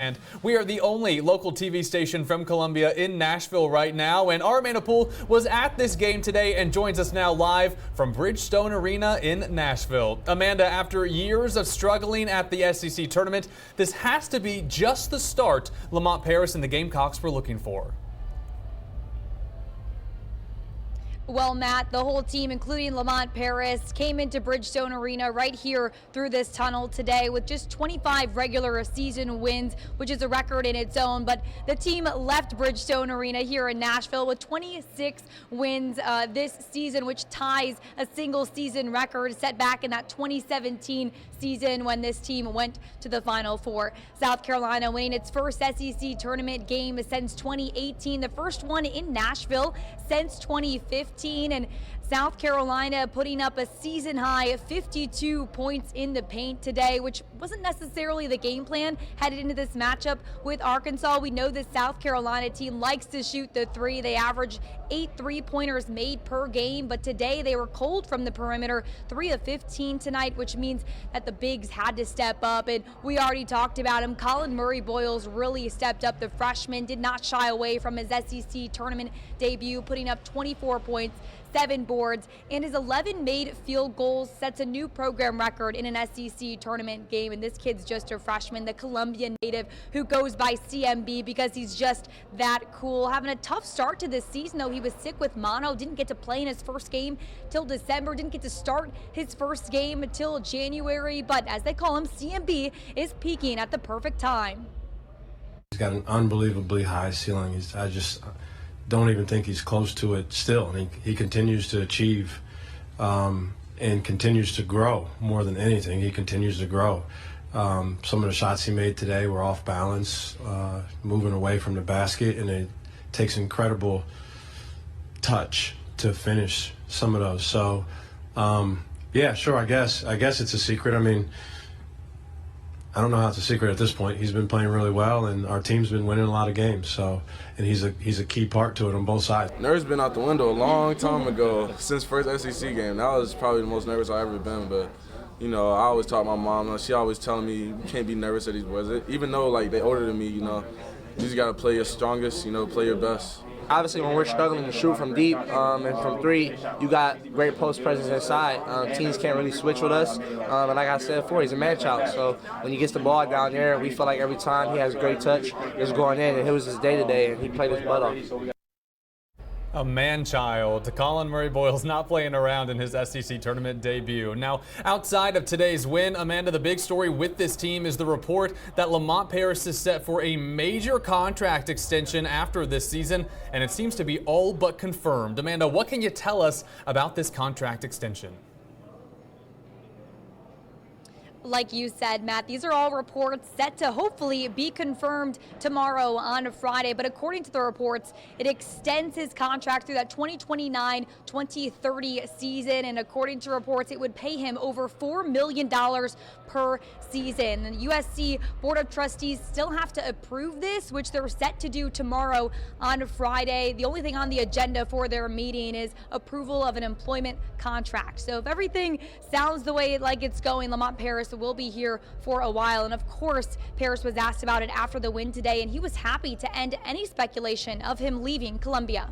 And we are the only local TV station from Columbia in Nashville right now. And our Amanda Poole was at this game today and joins us now live from Bridgestone Arena in Nashville. Amanda, after years of struggling at the SEC tournament, this has to be just the start Lamont Paris and the Gamecocks were looking for. Well, Matt, the whole team, including Lamont Paris, came into Bridgestone Arena right here through this tunnel today with just 25 regular season wins, which is a record in its own. But the team left Bridgestone Arena here in Nashville with 26 wins this season, which ties a single season record set back in that 2017 season when this team went to the Final Four. South Carolina winning its first SEC tournament game since 2018, the first one in Nashville since 2015. And South Carolina putting up a season high 52 points in the paint today, which wasn't necessarily the game plan headed into this matchup with Arkansas. We know this South Carolina team likes to shoot the three. They average 8 3-pointers made per game, but today they were cold from the perimeter, 3 of 15 tonight, which means that the bigs had to step up. And we already talked about him. Colin Murray-Boyles really stepped up. The freshman did not shy away from his SEC tournament debut, putting up 24 points, 7 boards, and his 11 made field goals sets a new program record in an SEC tournament game. And this kid's just a freshman, the Colombian native who goes by CMB because he's just that cool. Having a tough start to this season, though. He was sick with mono, didn't get to play in his first game till December, didn't get to start his first game until January. But as they call him, CMB is peaking at the perfect time. He's got an unbelievably high ceiling. I just don't even think he's close to it still. He continues to achieve and continues to grow more than anything. He continues to grow. Some of the shots he made today were off balance, moving away from the basket, and it takes incredible touch to finish some of those. So, yeah, sure, I guess it's a secret. I mean, I don't know how it's a secret at this point. He's been playing really well, and our team's been winning a lot of games. So, and he's a key part to it on both sides. Nerves been out the window a long time ago. Since first SEC game, that was probably the most nervous I've ever been. But you know, I always taught my mom. She always telling me you can't be nervous at these boys. Even though like they older than me, you know, you just gotta play your strongest. You know, play your best. Obviously, when we're struggling to shoot from deep and from three, you got great post presence inside. Teams can't really switch with us. And like I said before, he's a man-child. So when he gets the ball down there, we feel like every time he has great touch, it's going in. And it was his day-to-day, and he played his butt off. A man-child. Colin Murray-Boyles not playing around in his SEC tournament debut. Now, outside of today's win, Amanda, the big story with this team is the report that Lamont Paris is set for a major contract extension after this season, and it seems to be all but confirmed. Amanda, what can you tell us about this contract extension? Like you said, Matt, these are all reports set to hopefully be confirmed tomorrow on Friday. But according to the reports, it extends his contract through that 2029-2030 season. And according to reports, it would pay him over $4 million per season. The USC Board of Trustees still have to approve this, which they're set to do tomorrow on Friday. The only thing on the agenda for their meeting is approval of an employment contract. So if everything sounds the way like it's going, Lamont Paris will be here for a while. And of course, Paris was asked about it after the win today, and he was happy to end any speculation of him leaving Columbia.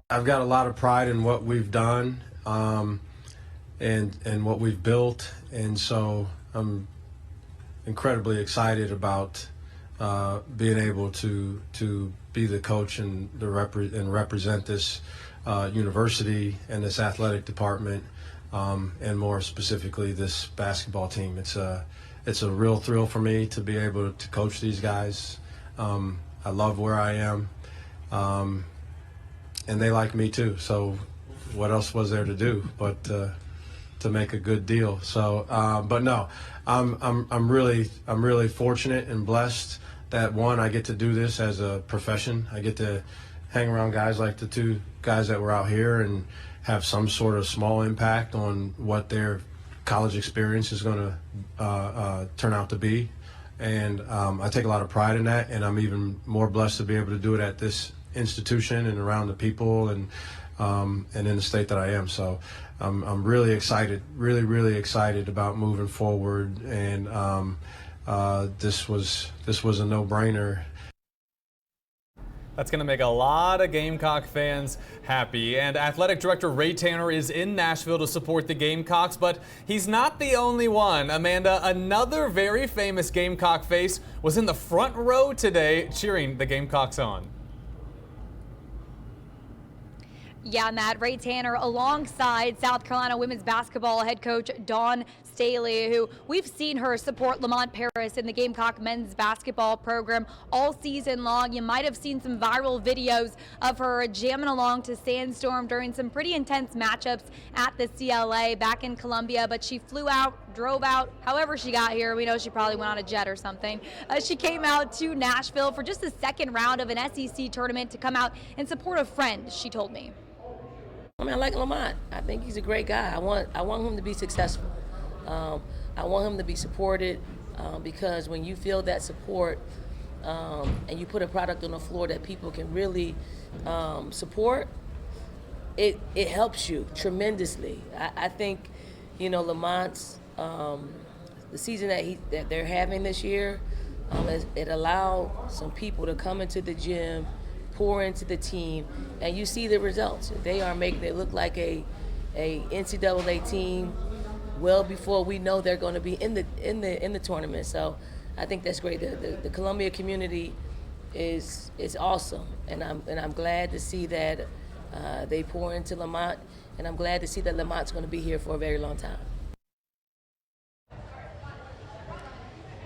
I've got a lot of pride in what we've done and what we've built, and so I'm incredibly excited about being able to be the coach and represent this university and this athletic department. And more specifically, this basketball team. It's a real thrill for me to be able to coach these guys. I love where I am, and they like me too. So, what else was there to do but to make a good deal? So, but no, I'm really fortunate and blessed that one, I get to do this as a profession. I get to hang around guys like the two guys that were out here and have some sort of small impact on what their college experience is going to turn out to be. And I take a lot of pride in that, and I'm even more blessed to be able to do it at this institution and around the people and in the state that I am. So I'm really excited, really excited about moving forward and this was a no-brainer. That's going to make a lot of Gamecock fans happy. And athletic director Ray Tanner is in Nashville to support the Gamecocks, but he's not the only one. Amanda, another very famous Gamecock face was in the front row today cheering the Gamecocks on. Yeah, Matt, Ray Tanner alongside South Carolina women's basketball head coach Dawn Staley, who we've seen her support Lamont Paris in the Gamecock men's basketball program all season long. You might have seen some viral videos of her jamming along to Sandstorm during some pretty intense matchups at the CLA back in Columbia, but she flew out, drove out, however she got here. We know she probably went on a jet or something. She came out to Nashville for just the second round of an SEC tournament to come out and support a friend, she told me. I mean, I like Lamont. I think he's a great guy. I want him to be successful. I want him to be supported because when you feel that support and you put a product on the floor that people can really support, it helps you tremendously. I think, you know, Lamont's the season that they're having this year, it allowed some people to come into the gym, pour into the team, and you see the results. They are making it look like a NCAA team well before we know they're going to be in the tournament. So I think that's great. The Columbia community is awesome, and I'm glad to see that they pour into Lamont, and I'm glad to see that Lamont's going to be here for a very long time.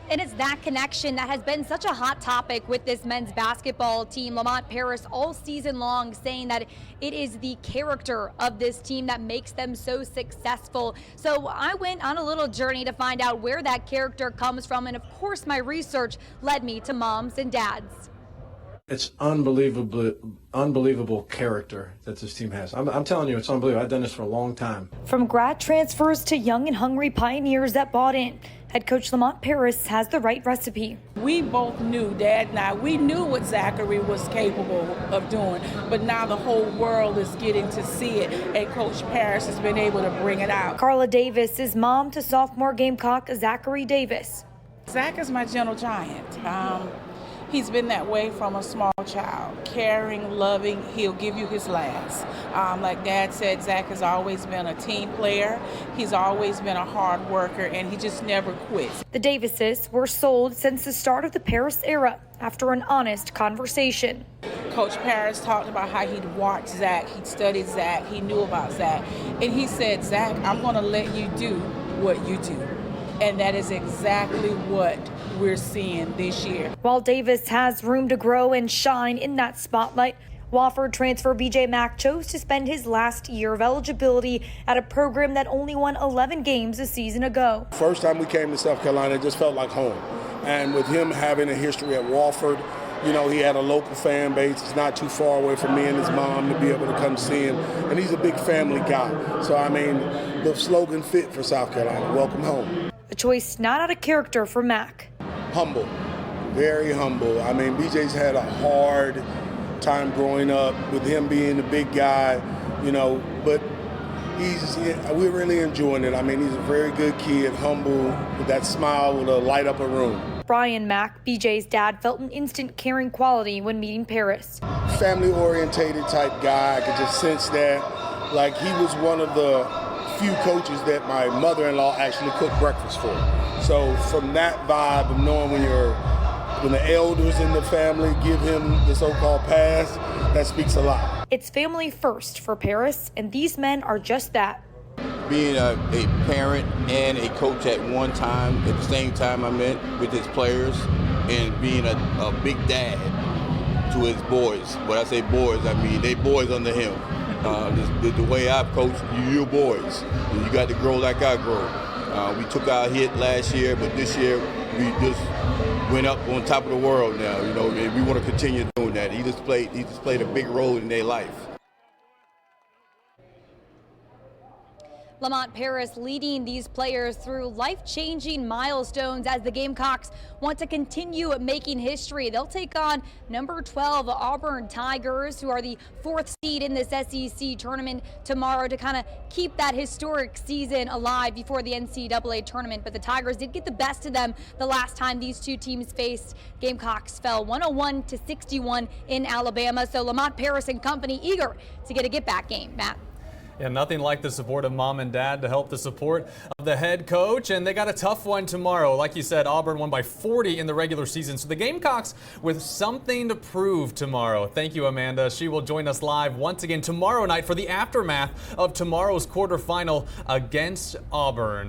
And it's that connection that has been such a hot topic with this men's basketball team. Lamont Paris all season long saying that it is the character of this team that makes them so successful. So I went on a little journey to find out where that character comes from. And of course, my research led me to moms and dads. It's unbelievable character that this team has. I'm telling you, it's unbelievable. I've done this for a long time. From grad transfers to young and hungry pioneers that bought in, head coach Lamont Paris has the right recipe. We both knew, Dad and I, we knew what Zachary was capable of doing, but now the whole world is getting to see it, and Coach Paris has been able to bring it out. Carla Davis is mom to sophomore Gamecock Zachary Davis. Zach is my gentle giant. He's been that way from a small child, caring, loving. He'll give you his last. Like Dad said, Zach has always been a team player. He's always been a hard worker, and he just never quits. The Davises were sold since the start of the Paris era after an honest conversation. Coach Paris talked about how he'd watched Zach, he'd studied Zach, he knew about Zach, and he said, Zach, I'm going to let you do what you do. And that is exactly what we're seeing this year. While Davis has room to grow and shine in that spotlight, Wofford transfer BJ Mack chose to spend his last year of eligibility at a program that only won 11 games a season ago. First time we came to South Carolina, it just felt like home. And with him having a history at Wofford, you know, he had a local fan base. It's not too far away from me and his mom to be able to come see him. And he's a big family guy. So, I mean, the slogan fit for South Carolina, welcome home. A choice not out of character for Mack. Humble, very humble. I mean, BJ's had a hard time growing up with him being the big guy, you know, but we're really enjoying it. I mean, he's a very good kid, humble, with that smile will light up a room. Brian Mack, BJ's dad, felt an instant caring quality when meeting Paris. Family-orientated type guy. I could just sense that. Like, he was one of the few coaches that my mother-in-law actually cooked breakfast for. So from that vibe of knowing when the elders in the family give him the so-called pass, that speaks a lot. It's family first for Paris, and these men are just that. Being a parent and a coach at one time, at the same time I meant, with his players, and being a big dad to his boys. When I say boys, I mean they boys under him. The way I've coached, you're boys. And you got to grow like I grow. We took our hit last year, but this year we just went up on top of the world now. You know, and we want to continue doing that. He just played a big role in their life. Lamont Paris leading these players through life-changing milestones as the Gamecocks want to continue making history. They'll take on number 12 Auburn Tigers, who are the 4th seed in this SEC tournament tomorrow, to kind of keep that historic season alive before the NCAA tournament. But the Tigers did get the best of them the last time these two teams faced. Gamecocks fell 101-61 in Alabama. So Lamont Paris and company eager to get a get-back game. Matt. Yeah, nothing like the support of mom and dad to help the support of the head coach, and they got a tough one tomorrow. Like you said, Auburn won by 40 in the regular season, so the Gamecocks with something to prove tomorrow. Thank you, Amanda. She will join us live once again tomorrow night for the aftermath of tomorrow's quarterfinal against Auburn.